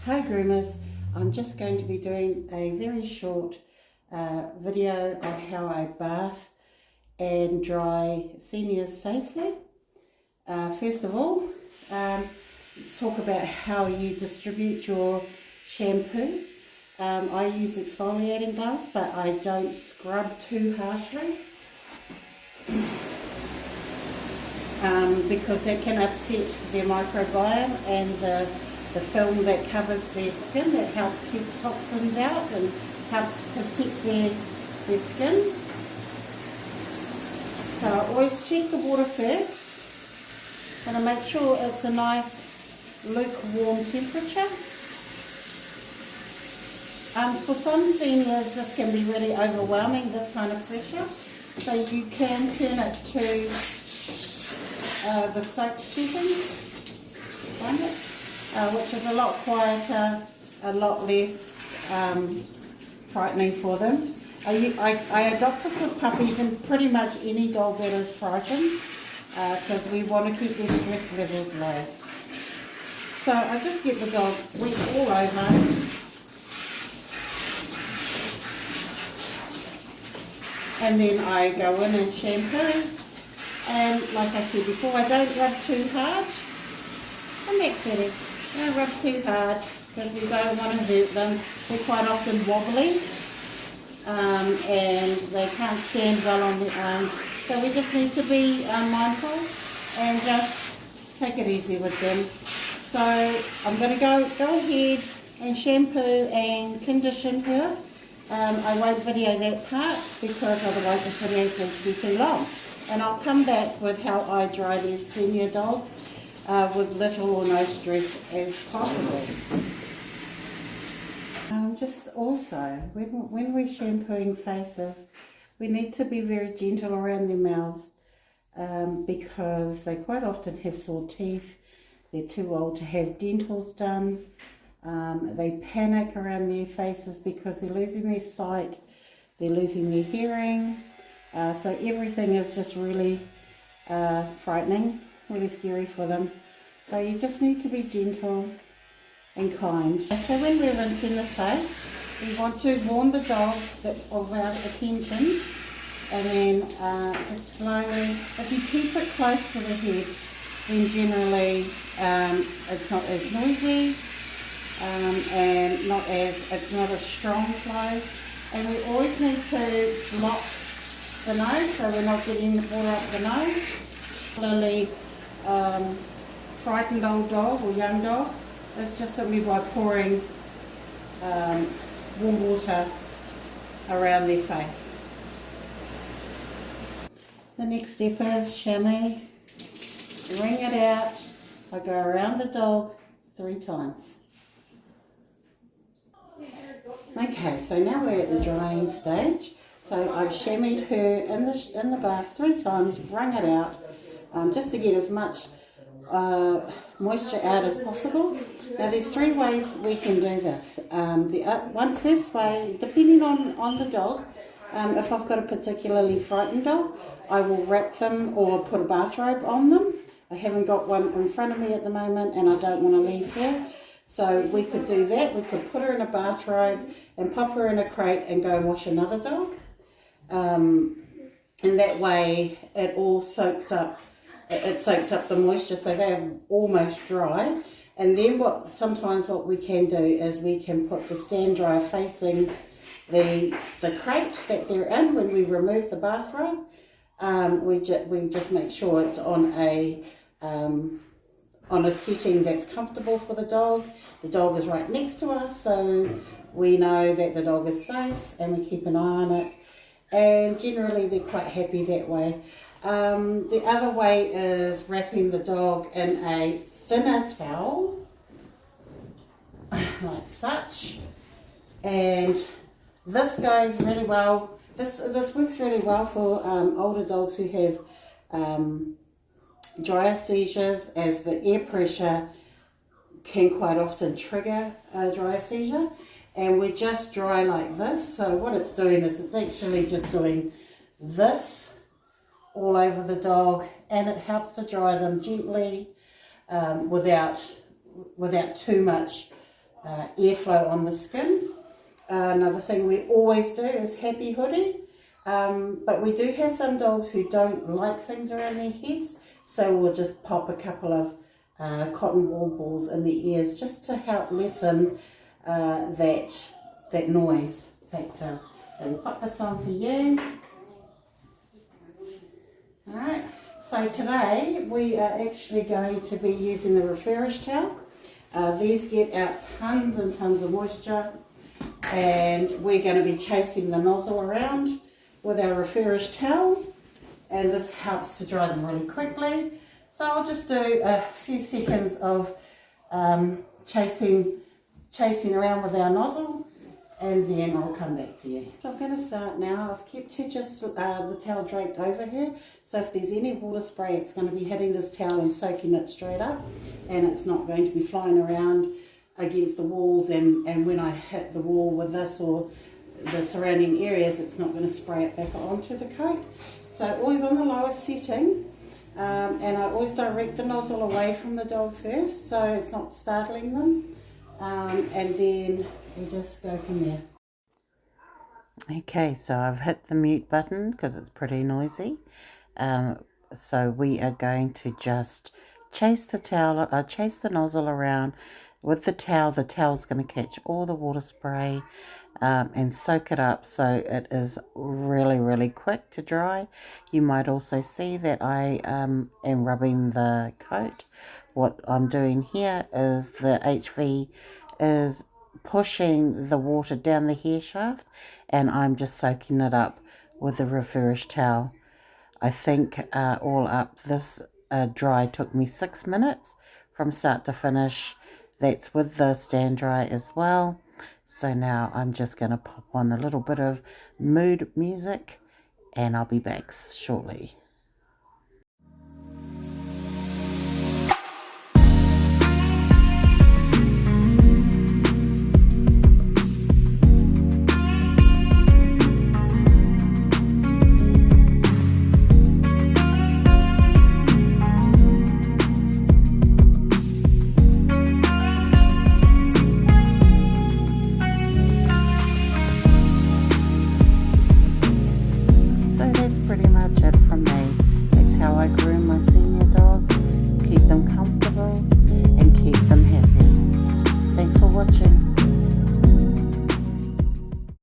Hi groomers, I'm just going to be doing a very short video on how I bath and dry seniors safely. First of all, let's talk about how you distribute your shampoo. I use exfoliating gloves, but I don't scrub too harshly because that can upset their microbiome and the film that covers their skin, that helps keep toxins out and helps protect their skin. So I always check the water first and I make sure it's a nice lukewarm temperature. For some seniors this can be really overwhelming, this kind of pressure, so you can turn it to the soak setting, find it? Which is a lot quieter, a lot less frightening for them. I adopt this with puppies and pretty much any dog that is frightened because we want to keep their stress levels low. So I just get the dog wet all over. And then I go in and shampoo. And like I said before, I don't rub too hard. And that's it. Don't rub too hard because we don't want to hurt them. They're quite often wobbly and they can't stand well on their own. So we just need to be mindful and just take it easy with them. So I'm going to go ahead and shampoo and condition her. I won't video that part because otherwise this video is going to be too long. And I'll come back with how I dry these senior dogs with little or no stress as possible. Just also, when we're shampooing faces, we need to be very gentle around their mouths because they quite often have sore teeth. They're too old to have dentals done. They panic around their faces because they're losing their sight, they're losing their hearing. So everything is just really frightening, really scary for them. So you just need to be gentle and kind. So when we're rinsing the face, we want to warn the dog of our attention, and then just slowly, if you keep it close to the head, then generally it's not as noisy and it's not a strong flow. And we always need to block the nose so we're not getting the water up the nose. Particularly frightened old dog or young dog, it's just simply by pouring warm water around their face. The next step is chamois. Wring it out. I go around the dog 3 times. Okay, so now we're at the drying stage. So I've chamoised her in the bath 3 times, wrung it out, just to get as much moisture out as possible. Now there's 3 ways we can do this. The first way, depending on the dog, if I've got a particularly frightened dog, I will wrap them or put a bathrobe on them. I haven't got one in front of me at the moment and I don't want to leave her. So we could do that. We could put her in a bathrobe and pop her in a crate and go and wash another dog. And that way it all soaks up. It soaks up the moisture so they're almost dry. And then sometimes what we can do is we can put the stand dryer facing the crate that they're in when we remove the bathrobe. We just make sure it's on a setting that's comfortable for the dog. The dog is right next to us, so we know that the dog is safe and we keep an eye on it. And generally they're quite happy that way. The other way is wrapping the dog in a thinner towel, like such. And this goes really well. This works really well for older dogs who have dryer seizures, as the air pressure can quite often trigger a dryer seizure. And we just dry like this. So what it's doing is it's actually just doing this all over the dog, and it helps to dry them gently without too much airflow on the skin. Another thing we always do is happy hoodie, but we do have some dogs who don't like things around their heads, so we'll just pop a couple of cotton wool balls in the ears just to help lessen that noise factor. So we'll put this on for you. Alright, so today we are actually going to be using the refurbish towel. These get out tons and tons of moisture, and we're going to be chasing the nozzle around with our refurbish towel, and this helps to dry them really quickly. So I'll just do a few seconds of chasing around with our nozzle, and then I'll come back to you. So I'm going to start now. I've kept her just the towel draped over her, so if there's any water spray, it's going to be hitting this towel and soaking it straight up, and it's not going to be flying around against the walls, and when I hit the wall with this or the surrounding areas, it's not going to spray it back onto the coat. So always on the lowest setting, and I always direct the nozzle away from the dog first so it's not startling them, and then we just go from there. Okay, so I've hit the mute button because it's pretty noisy. So we are going to just chase the nozzle around with the towel. The towel's going to catch all the water spray and soak it up, so it is really, really quick to dry. You might also see that I am rubbing the coat. What I'm doing here is the HV is pushing the water down the hair shaft, and I'm just soaking it up with the refurbish towel. I think all up this dry took me 6 minutes from start to finish. That's with the stand dry as well. So now I'm just going to pop on a little bit of mood music, and I'll be back shortly. Pretty much it from me. It's how I groom my senior dogs, keep them comfortable